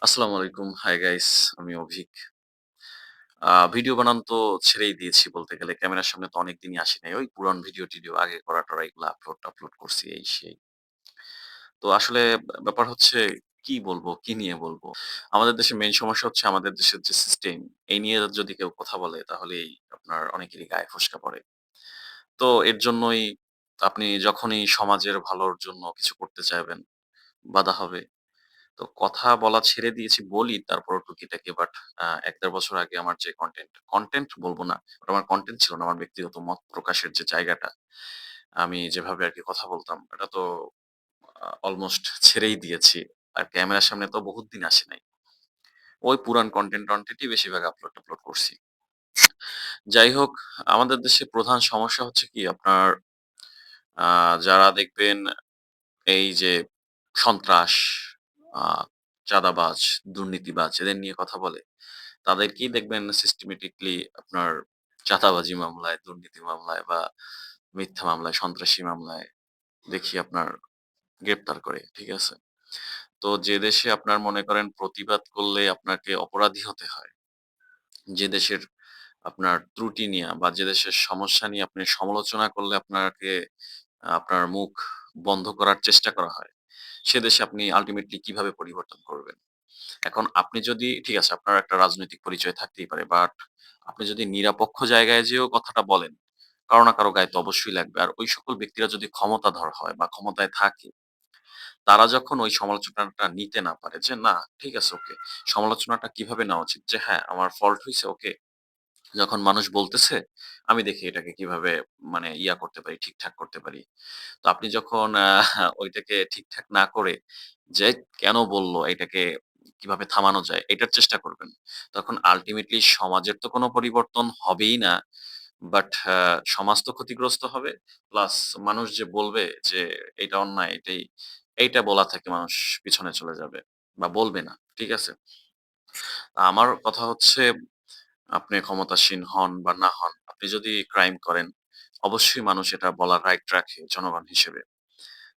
আসসালামু আলাইকুম। Hi guys, আমি অভিক। ভিডিও বানানো তো ছেড়েই দিয়েছি বলতে গেলে। ক্যামেরার সামনে তো অনেকদিনই আসি নাই। ওই পুরান ভিডিও-টিডিও আগে করা-টরা এগুলো আপলোড করছি এই সেই। তো আসলে ব্যাপার হচ্ছে কি বলবো, কি নিয়ে বলবো? আমাদের দেশে মেইন সমস্যা হচ্ছে আমাদের দেশের যে সিস্টেম, এই নিয়ে যদি কেউ কথা বলে তাহলেই আপনার অনেকেরই গায়ে ফোস্কা পড়ে। তো এর জন্যই আপনি যখনই সমাজের ভালোর জন্য কিছু করতে চাইবেন, বাধা হবে। তো কথা বলা ছেড়ে দিয়েছি বলি তারপরও টুকিটাকি বাট ১-১.৫ বছর আগে আমার যে কনটেন্ট বলব না। ওটা আমার কনটেন্ট ছিল না। আমার ব্যক্তিগত মত প্রকাশের যে জায়গাটা, আমি যেভাবে আরকি কথা বলতাম, এটা তো অলমোস্ট ছেড়েই দিয়েছি। আর ক্যামেরার সামনে তো বহুত দিন আসি নাই। ওই পুরান কনটেন্টই বেশিরভাগ আপলোড করছি। যাই হোক, আমাদের দেশে প্রধান সমস্যা হচ্ছে কি আপনার আ যারা দেখবেন এই যে সন্ত্রাস, আ চাঁদাবাজ, দুর্নীতিবাজ এদের নিয়ে কথা বলে। তাদেরকেই দেখবেন সিস্টেমেটিকলি আপনার চাঁদাবাজি মামলায়, দুর্নীতি মামলায় বা মিথ্যা মামলায়, সন্ত্রাসী মামলায় দেখি আপনার গ্রেপ্তার করে। ঠিক আছে? তো যে দেশে আপনার মনে করেন প্রতিবাদ করলে আপনাকে অপরাধী হতে হয়, যে দেশের আপনার ত্রুটি নিয়া বা যে দেশের সমস্যা নিয়ে আপনি সমালোচনা করলে আপনাকে আপনার মুখ বন্ধ করার চেষ্টা করা হয়, সে দেশে আপনি আল্টিমেটলি কিভাবে পরিবর্তন করবেন? এখন আপনি যদি ঠিক আছে আপনার একটা রাজনৈতিক পরিচয় থাকতেই পারে। বাট আপনি যদি নিরপেক্ষ জায়গায় যেয়েও কথাটা বলেন, কারো না কারো গায়ে তো অবশ্যই লাগবে। আর ওই সকল ব্যক্তিরা যদি ক্ষমতাধর হয় বা ক্ষমতায় থাকে, তারা যখন ওই সমালোচনাটা নিতে না পারে যে, "না, ঠিক আছে ওকে।" সমালোচনাটা কিভাবে নেওয়া উচিত? যে, "হ্যাঁ, আমার ফল্ট হইছে ওকে। যখন মানুষ বলতেছে, আমি দেখি এটাকে কিভাবে মানে করতে পারি, ঠিকঠাক করতে পারি।" তো আপনি যখন ওইটাকে ঠিকঠাক না করে যে কেন বলল এটাকে কিভাবে থামানো যায় এটার চেষ্টা করবেন। তখন আল্টিমেটলি সমাজের তো কোনো পরিবর্তন হবেই না। বাট সমাজ তো ক্ষতিগ্রস্ত হবে। প্লাস মানুষ যে বলবে যে এটা অন্যায় এইটা বলা থেকে মানুষ পিছনে চলে যাবে বা বলবে না। ঠিক আছে? আমার কথা হচ্ছে আপনি ক্ষমতাসীন হন বা না হন, আপনি যদি ক্রাইম করেন অবশ্যই মানুষ এটা বলার রাইট রাখে জনগণ হিসেবে।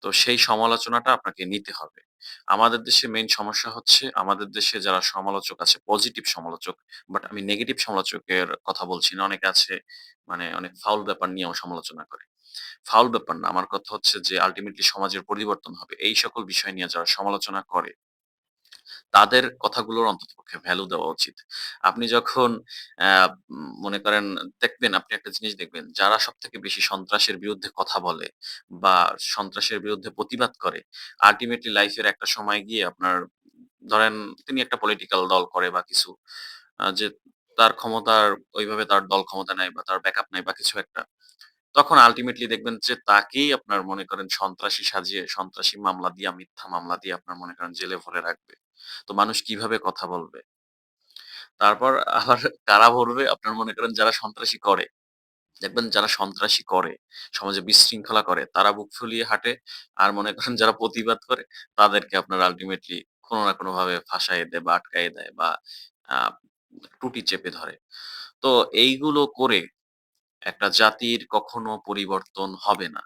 তো সেই সমালোচনাটা আপনাকে নিতে হবে। আমাদের দেশে মেইন সমস্যা হচ্ছে আমাদের দেশে যারা সমালোচক আছে, পজিটিভ সমালোচক। বাট আমি নেগেটিভ সমালোচকের কথা বলছি না। অনেকে আছে মানে অনেক ফাউল ব্যাপার নিয়েও সমালোচনা করে। ফাউল ব্যাপার না। আমার কথা হচ্ছে যে আল্টিমেটলি সমাজের পরিবর্তন হবে। এই সকল বিষয় নিয়ে যারা সমালোচনা করে তাদের কথাগুলোর অন্ততপক্ষে ভ্যালু দেওয়া উচিত। আপনি যখন অ্যা মনে করেন দেখবেন আপনি একটা জিনিস দেখবেন, যারা সবথেকে বেশি সন্ত্রাসের বিরুদ্ধে কথা বলে বা সন্ত্রাসের বিরুদ্ধে প্রতিবাদ করে, আল্টিমেটলি লাইফ এর একটা সময় গিয়ে আপনার ধরেন তিনি একটা পলিটিক্যাল দল করে বা কিছু যে তার ক্ষমতার ওইভাবে তার দল ক্ষমতা নাই বা তার ব্যাকআপ নাই বা কিছু একটা। তখন আল্টিমেটলি দেখবেন যে তাকেই আপনার মনে করেন সন্ত্রাসী সাজিয়ে সন্ত্রাসী মামলা দিয়া, মিথ্যা মামলা দিয়ে আপনার মনে করেন জেলে ভরে রাখবে। তো মানুষ কিভাবে কথা বলবে? তারপর আবার কারা ভরবে? আপনার মনে করেন যারা সন্ত্রাসী করে। দেখবেন যারা সন্ত্রাসী করে, সমাজে বিশৃঙ্খলা করে, তারা বুক ফুলিয়ে হাঁটে। আর মনে করেন যারা প্রতিবাদ করে, তাদেরকে আপনার আল্টিমেটলি কোন না কোনভাবে ফাঁসাইয়ে দেয় বা আটকাইয়ে দেয় বা আ টুটি চেপে ধরে। তো এইগুলো করে একটা জাতির কখনো পরিবর্তন হবে না।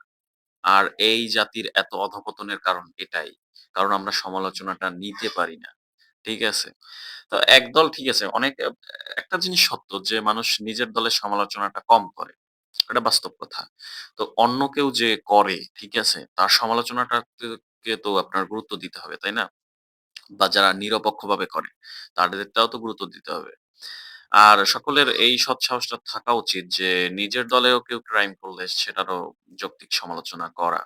আর এই জাতির এত অধঃপতনের কারণ এটাই। কারণ আমরা সমালোচনাটা নিতে পারি না। ঠিক আছে? তো একদল ঠিক আছে অনেক একটা জিনিস সত্য যে মানুষ নিজের দলের সমালোচনাটা কম করে। এটা বাস্তব কথা। তো অন্য কেউ যে করে, ঠিক আছে? তার সমালোচনাটাকে তো আপনার গুরুত্ব দিতে হবে, তাই না? বা যারা নিরপেক্ষভাবে করে, তাদেরটাও তো গুরুত্ব দিতে হবে। আর সকলের এই সৎ সাহসটা থাকা উচিত যে নিজের দলেও কেউ ক্রাইম করলে সেটারও যৌক্তিক সমালোচনা করা।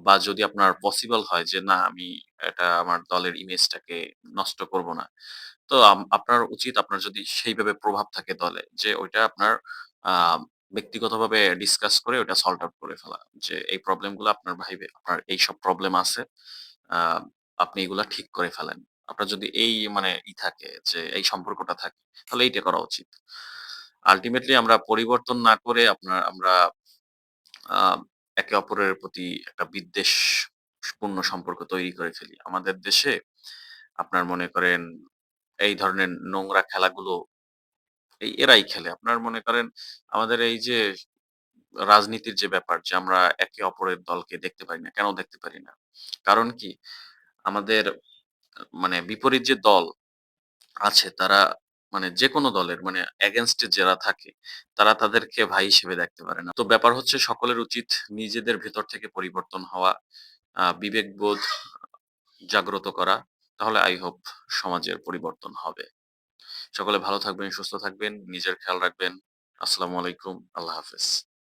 বা যদি আপনার পসিবল হয় যে না আমি এটা আমার দলের ইমেজটাকে নষ্ট করব না। তো আপনার উচিত আপনার যদি সেইভাবে প্রভাব থাকে দলে যে ওইটা আপনার আ ব্যক্তিগতভাবে ডিসকাস করে ওটা সল্ট আউট করে ফেলা। যে এই প্রবলেম গুলো আপনার ভাইবে আপনার এইসব প্রবলেম আছে। আ আপনি এগুলা ঠিক করে ফেলেন। আপনার যদি এই মানে থাকে যে এই সম্পর্কটা থাকে তাহলে এইটা করা উচিত। আল্টিমেটলি আমরা পরিবর্তন না করে আমরা আ একে অপরের প্রতি একটা বিদ্বেষপূর্ণ সম্পর্ক তৈরি করে ফেলি। আমাদের দেশে আপনার মনে করেন এই ধরনের নোংরা খেলাগুলো এরাই খেলে। আপনার মনে করেন আমাদের এই যে রাজনীতির যে ব্যাপার যে আমরা একে অপরের দলকে দেখতে পারি না। কেন দেখতে পারি না? কারণ কি? আমাদের মানে বিপরীত যে দল আছে তারা মানে যেকোনো দলের মানে এগেইনস্ট এ যারা থাকে তারা তাদেরকে ভাই হিসেবে দেখতে পারে না। তো ব্যাপার হচ্ছে সকলের উচিত নিজেদের ভেতর থেকে পরিবর্তন হওয়া, বিবেকবোধ জাগ্রত করা। তাহলে I হোপ সমাজের পরিবর্তন হবে। সকলে ভালো থাকবেন, সুস্থ থাকবেন, নিজের খেয়াল রাখবেন। আসসালামু আলাইকুম। আল্লাহ হাফেজ।